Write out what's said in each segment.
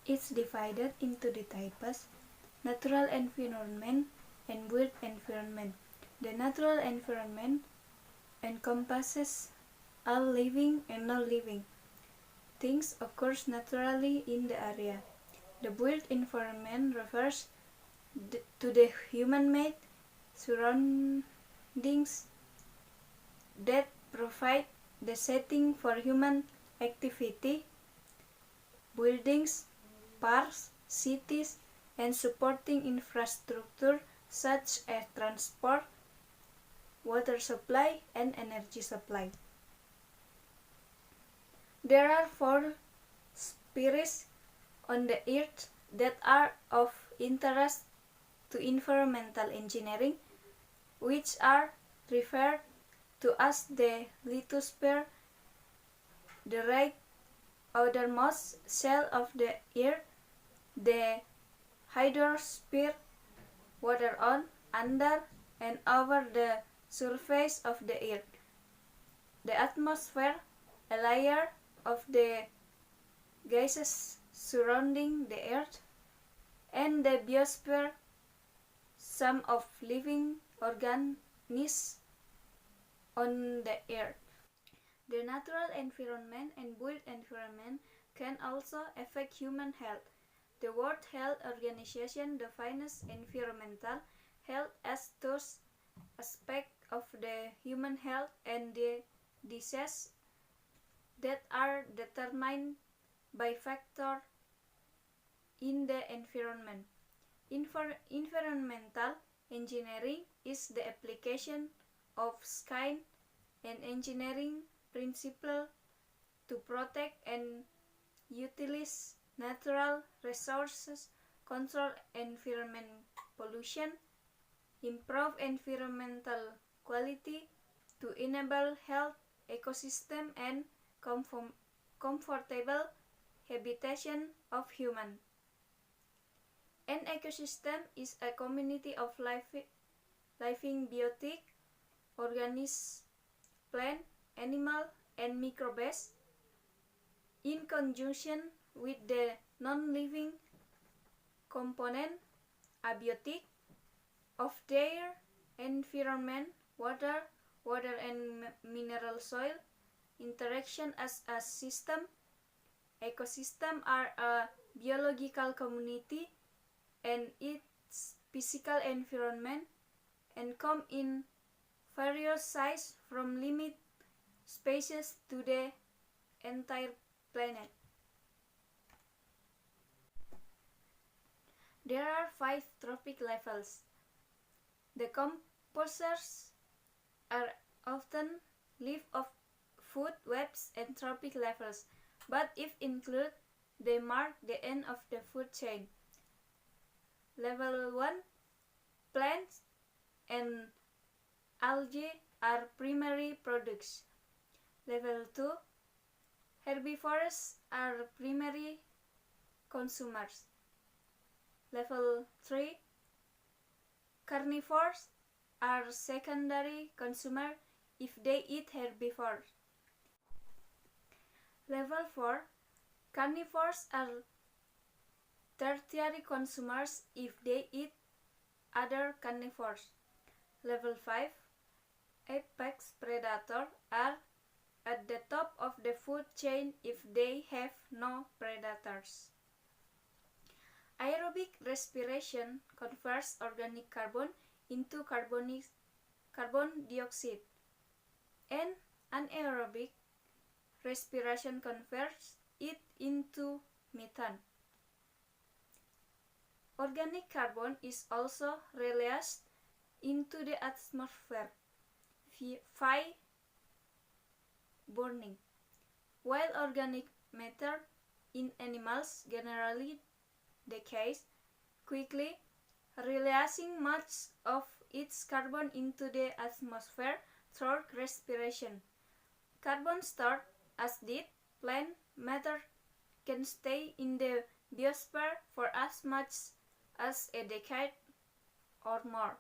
It's divided into the types: natural environment and built environment. The natural environment encompasses all living and non-living things occurs naturally in the area. The built environment refers to the human-made surroundings that provide the setting for human activity. Buildings, parks, cities, and supporting infrastructure such as transport, water supply, and energy supply. There are 4 spheres on the earth that are of interest to environmental engineering, which are referred to as the lithosphere, the right outermost shell of the earth, the hydrosphere, water on, under, and over the surface of the earth, the atmosphere, a layer of the gases surrounding the earth, and the biosphere, some of living organisms on the earth. The natural environment and built environment can also affect human health. The World Health Organization defines environmental health as those aspects of the human health and the diseases that are determined by factors in the environment. Environmental engineering is the application of science and engineering principles to protect and utilize natural resources, control environment pollution, improve environmental quality to enable health, ecosystem, and comfortable habitation of humans. An ecosystem is a community of living biotic organisms, plant, animal, and microbes, in conjunction with the non-living component, abiotic, of their environment, water and mineral soil, interaction as a system. Ecosystems are a biological community and its physical environment and come in various sizes from limited species to the entire planet. There are 5 trophic levels. The composers are often live of food webs and trophic levels, but if included, they mark the end of the food chain. Level 1, plants and algae are primary products. Level 2, herbivores are primary consumers. Level 3, carnivores are secondary consumers if they eat herbivores. Level 4, carnivores are tertiary consumers if they eat other carnivores. Level 5, apex predators are at the top of the food chain if they have no predators. Aerobic respiration converts organic carbon into carbon dioxide, and anaerobic respiration converts it into methane. Organic carbon is also released into the atmosphere via burning, while organic matter in animals generally decays quickly, releasing much of its carbon into the atmosphere through respiration. Carbon stored as dead plant matter can stay in the biosphere for as much as a decade or more.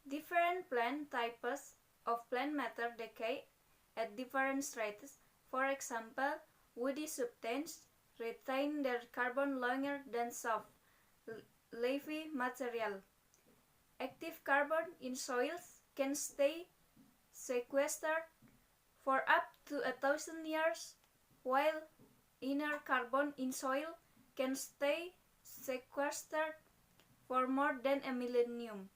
Different plant types of plant matter decay at different rates. For example, woody substance retain their carbon longer than soft, leafy material. Active carbon in soils can stay sequestered for up to 1,000 years, while inert carbon in soil can stay sequestered for more than a millennium.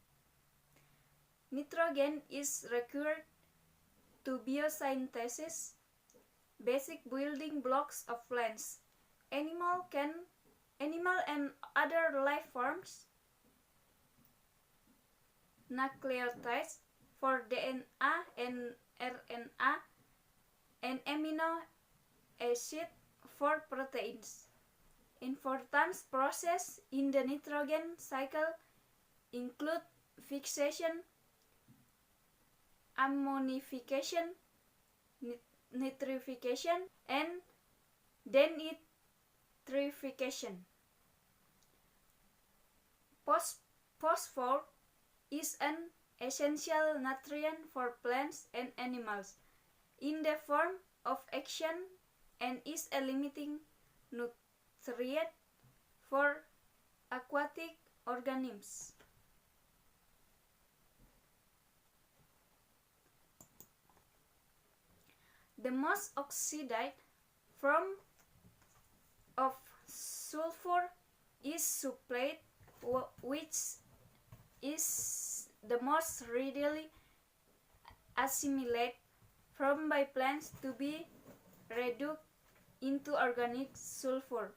Nitrogen is required to biosynthesis, basic building blocks of plants. Animal and other life forms, nucleotides for DNA and RNA, and amino acid for proteins. Important processes in the nitrogen cycle include fixation, ammonification, nitrification, and denitrification. Phosphor is an essential nutrient for plants and animals in the form of action and is a limiting nutrient for aquatic organisms. The most oxidized form of sulfur is sulfate, which is the most readily assimilated from by plants to be reduced into organic sulfur.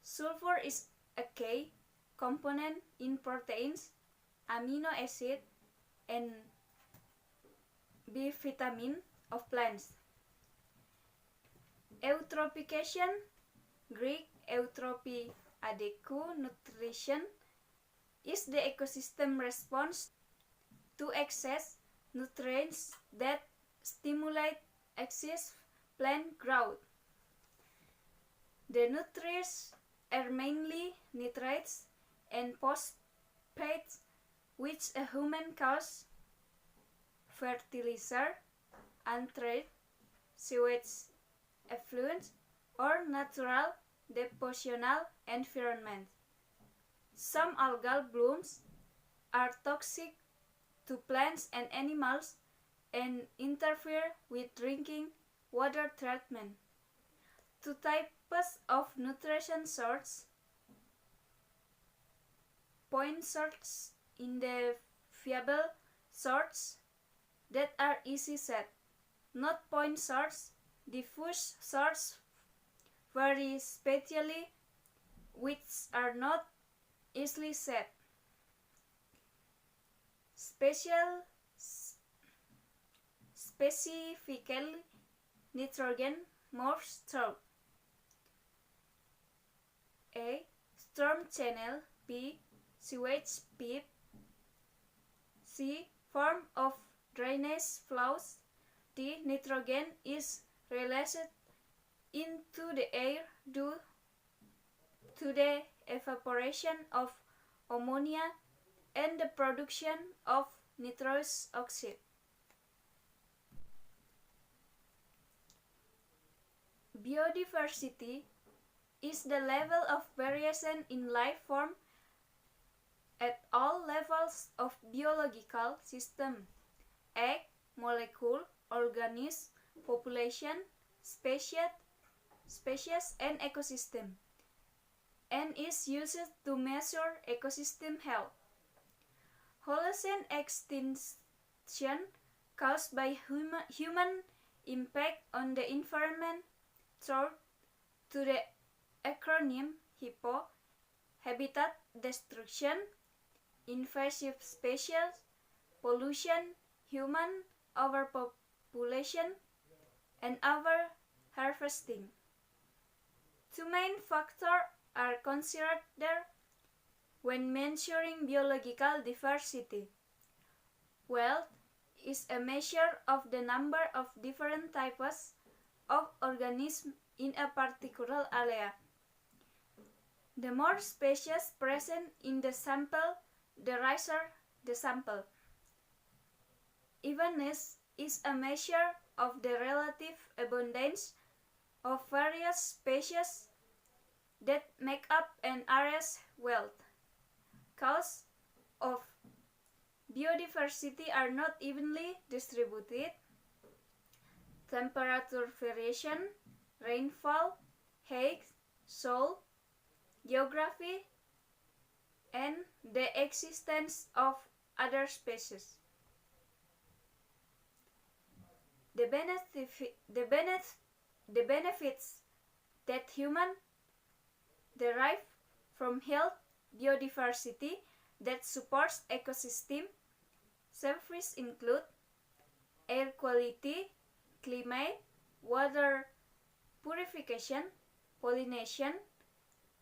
Sulfur is a key component in proteins, amino acid, and B vitamin of plants. Eutrophication, Greek eutropy adequate nutrition, is the ecosystem response to excess nutrients that stimulate excess plant growth. The nutrients are mainly nitrates and phosphates, which a human cause fertilizer, anthrax, sewage effluents, or natural depositional environment. Some algal blooms are toxic to plants and animals and interfere with drinking water treatment. Two types of nutrition sources: point sources individual sources that are easy set, not point source, diffuse source very spatially, which are not easily set. Specifically, nitrogen moves through A. Storm channel, B. Sewage pipe, C. Form of drainage flows, D. Nitrogen is released into the air due to the evaporation of ammonia and the production of nitrous oxide. Biodiversity is the level of variation in life form at all levels of biological system: egg, molecule, organism, population, species, and ecosystem, and is used to measure ecosystem health. Holocene extinction caused by human impact on the environment through to the acronym HIPPO: habitat destruction, invasive species, pollution, human overpopulation, and overharvesting. Two main factors are considered when measuring biological diversity. Wealth is a measure of the number of different types of organisms in a particular area. The more species present in the sample, the richer the sample. Evenness is a measure of the relative abundance of various species that make up an area's wealth. Costs of biodiversity are not evenly distributed. Temperature variation, rainfall, height, soil, geography, and the existence of other species. The benefits that humans derive from health, biodiversity that supports ecosystem services include air quality, climate, water purification, pollination,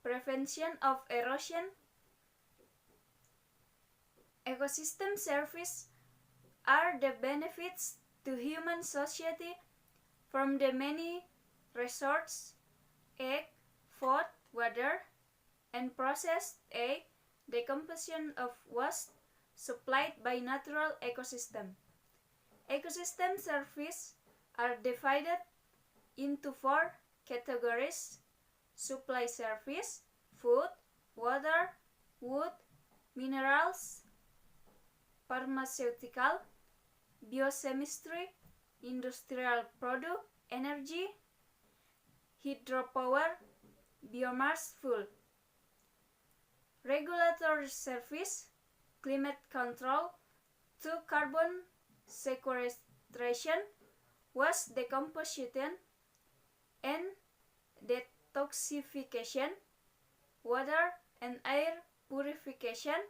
prevention of erosion. Ecosystem services are the benefits to human society from the many resources, egg, food, water, and processed egg decomposition of waste supplied by natural ecosystem. Ecosystem services are divided into 4 categories: supply service, food, water, wood, minerals, pharmaceutical, biochemistry, industrial product, energy, hydropower, biomass fuel. Regulatory service, climate control, to carbon sequestration, waste decomposition, and detoxification, water and air purification,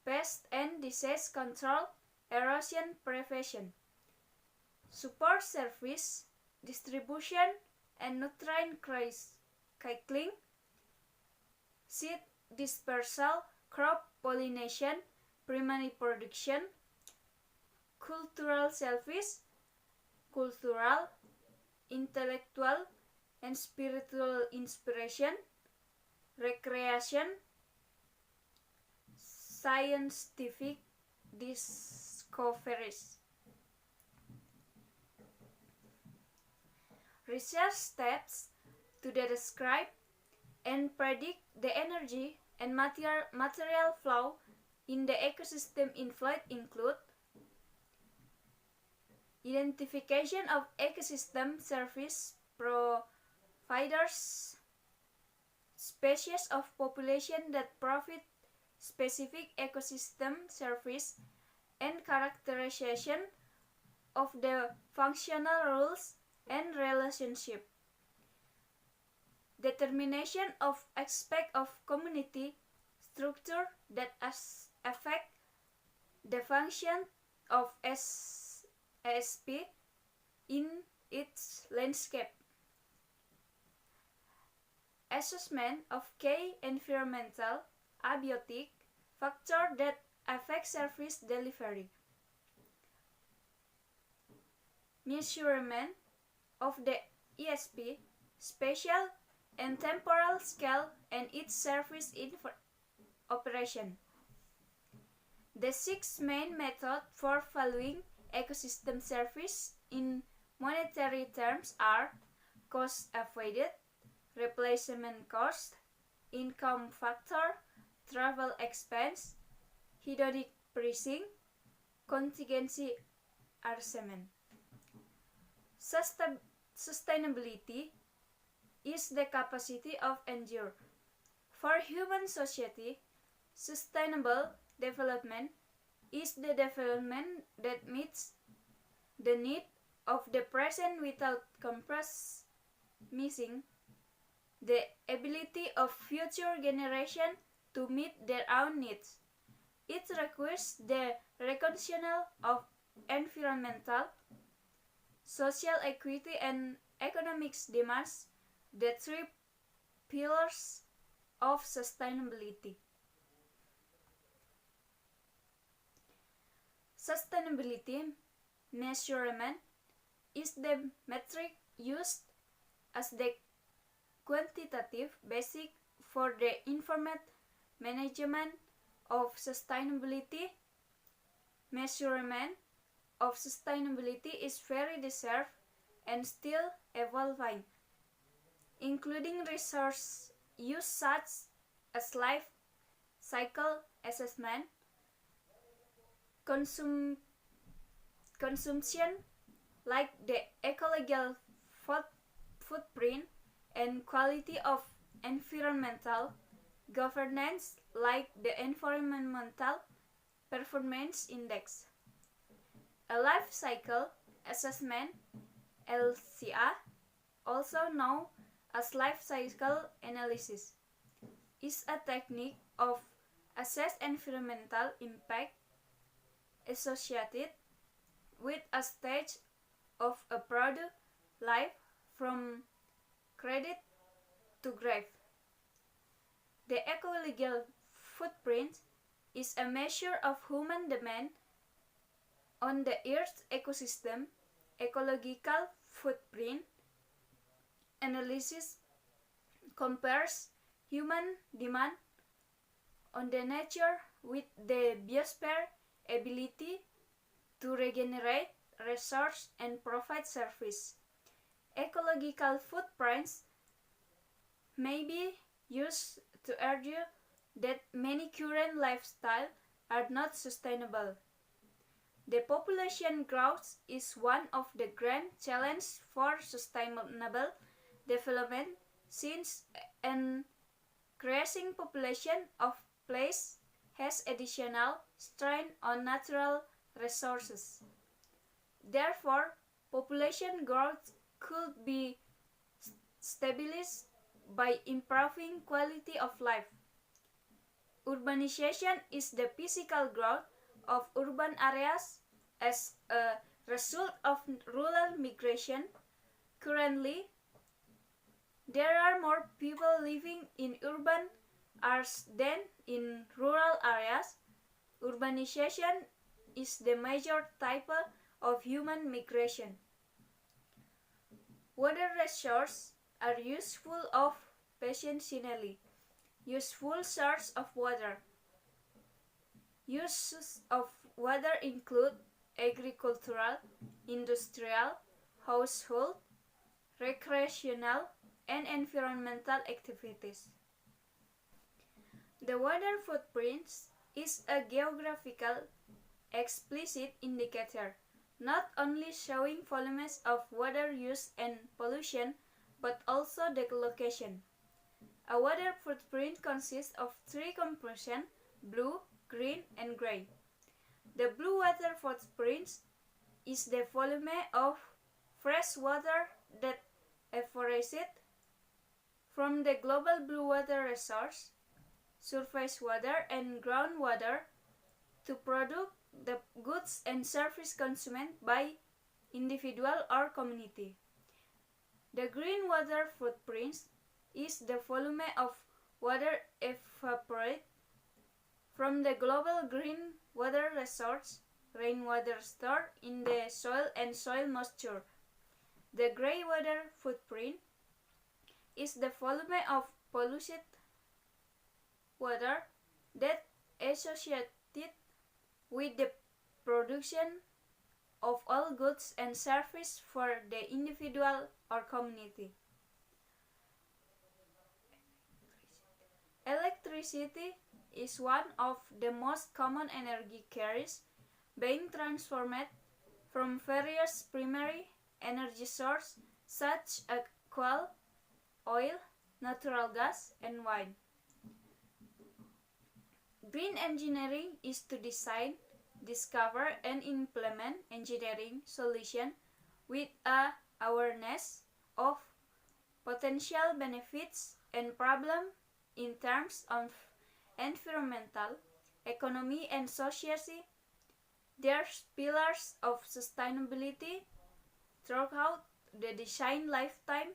pest and disease control, erosion prevention. Support service, distribution and nutrient cycling, seed dispersal, crop pollination, primary production. Cultural service, cultural, intellectual, and spiritual inspiration, recreation, scientific discoveries. Research steps to describe and predict the energy and material flow in the ecosystem inflow include identification of ecosystem service providers, species of population that profit specific ecosystem service, and characterization of the functional rules and relationship. Determination of aspect of community structure that affect the function of ASP in its landscape. Assessment of key environmental, abiotic factors that affect service delivery. Measurement of the ESP, spatial and temporal scale and its service in operation. The 6 main methods for valuing ecosystem service in monetary terms are cost avoided, replacement cost, income factor, travel expense, hedonic pricing, contingency assessment. Sustainability is the capacity of endure. For human society, sustainable development is the development that meets the need of the present without compromising the ability of future generations to meet their own needs. It requires the recognition of environmental, social equity, and economic demands, the 3 pillars of sustainability. Sustainability measurement is the metric used as the quantitative basis for the informed management of sustainability. Measurement of sustainability is very diverse and still evolving, including resource use such as life cycle assessment, consumption like the ecological footprint, and quality of environmental governance like the Environmental Performance Index. A life cycle assessment, LCA, also known as life cycle analysis, is a technique of assess environmental impact associated with a stage of a product life from cradle to grave. The ecological footprint is a measure of human demand on the Earth's ecosystem. Ecological footprint analysis compares human demand on the nature with the biosphere ability to regenerate resource and provide service. Ecological footprints may be used to argue that many current lifestyles are not sustainable. The population growth is one of the grand challenges for sustainable development, since an increasing population of place has additional strain on natural resources. Therefore, population growth could be stabilized by improving quality of life. Urbanization is the physical growth of urban areas as a result of rural migration. Currently, there are more people living in urban areas than in rural areas. Urbanization is the major type of human migration. Water resources are useful of patiently. Useful source of water. Uses of water include agricultural, industrial, household, recreational, and environmental activities. The water footprint is a geographical explicit indicator, not only showing volumes of water use and pollution, but also the location. A water footprint consists of three components: blue, green, and gray. The blue water footprint is the volume of fresh water that evaporated from the global blue water resource, surface water, and groundwater to produce the goods and services consumed by individual or community. The green water footprint is the volume of water evaporated from the global green water resource, rainwater stored in the soil, and soil moisture. The gray water footprint is the volume of polluted water that associated with the production of all goods and services for the individual or community. Electricity is one of the most common energy carriers, being transformed from various primary energy sources such as coal, oil, natural gas, and wind. Green engineering is to design, discover, and implement engineering solutions with a awareness of potential benefits and problems in terms of environmental, economy, and society. There's pillars of sustainability throughout the design lifetime.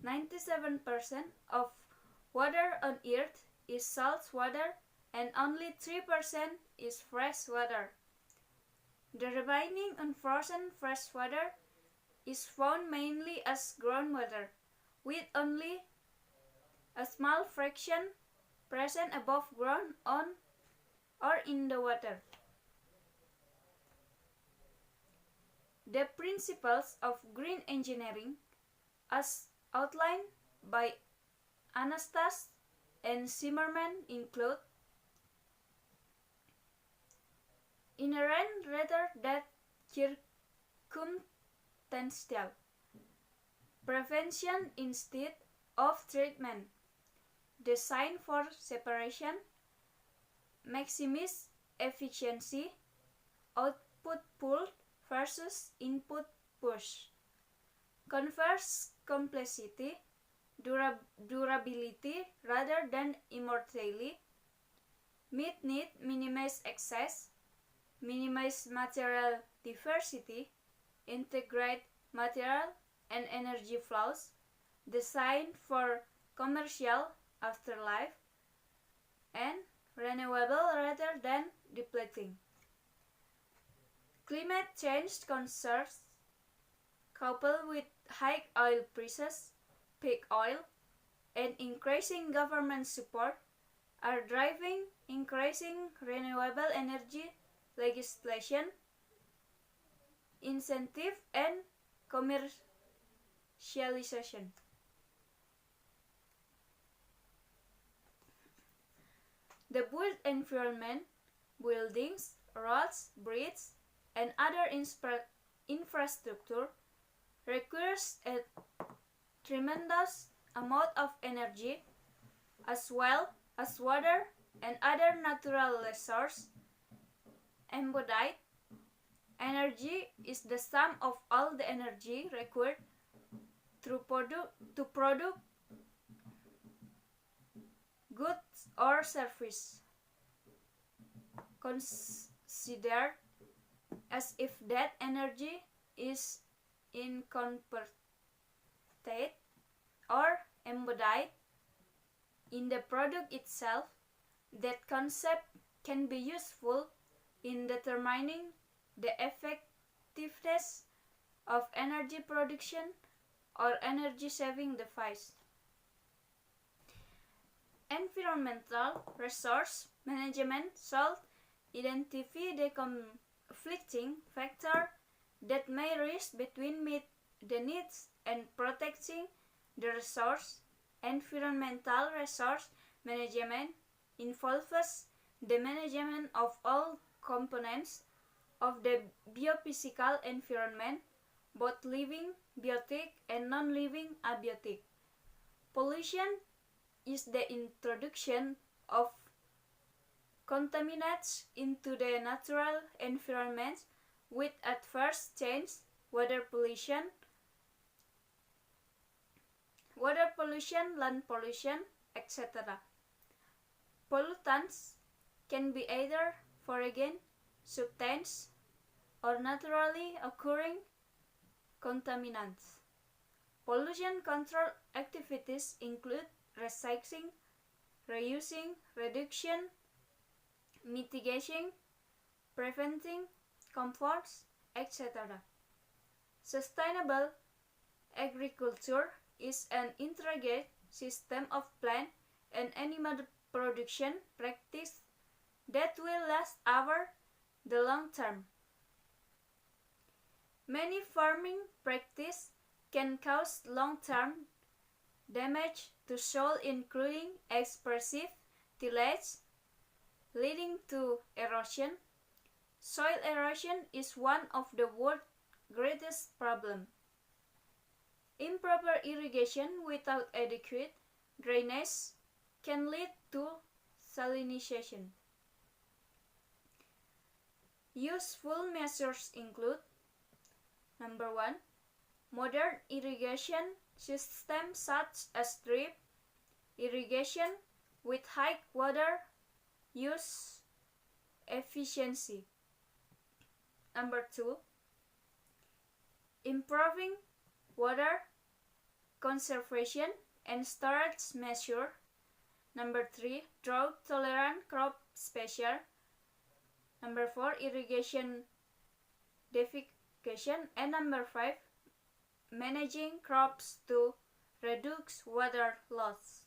97% of water on Earth is salt water, and only 3% is fresh water. The remaining unfrozen fresh water is found mainly as groundwater, with only a small fraction present above ground on or in the water. The principles of green engineering, as outlined by Anastas and Zimmerman include inherent rather than circumstantial prevention instead of treatment, design for separation, maximize efficiency, output pull versus input push, converse complexity, durability rather than immortality, meet need, minimize excess, minimize material diversity, integrate material and energy flows, design for commercial afterlife, and renewable rather than depleting. Climate change concerns, coupled with high oil prices, peak oil, and increasing government support, are driving increasing renewable energy legislation, incentive, and commercialization. The built environment, buildings, roads, bridges, and other infrastructure requires a tremendous amount of energy, as well as water and other natural resources. Embodied energy is the sum of all the energy required to produce goods or service, considered as if that energy is incorporated or embodied in the product itself. That concept can be useful in determining the effectiveness of energy production or energy saving device. Environmental resource management should identify the conflicting factors that may rise between meet the needs and protecting the resource. Environmental resource management involves the management of all components of the biophysical environment, both living, biotic, and non-living, abiotic. Pollution is the introduction of contaminants into the natural environment with adverse change, water pollution, land pollution, etc. Pollutants can be either foreign substances or naturally occurring contaminants. Pollution control activities include recycling, reusing, reduction, mitigation, preventing, comforts, etc. Sustainable agriculture is an integrated system of plant and animal production practice that will last over the long term. Many farming practices can cause long-term damage to soil, including excessive tillage, leading to erosion. Soil erosion is one of the world's greatest problems. Improper irrigation without adequate drainage can lead to salinization. Useful measures include: number 1, modern irrigation systems such as drip irrigation with high water use efficiency. Number 2, improving water conservation and storage measures. Number 3, drought-tolerant crop species. Number 4, irrigation devication. And number 5, managing crops to reduce water loss.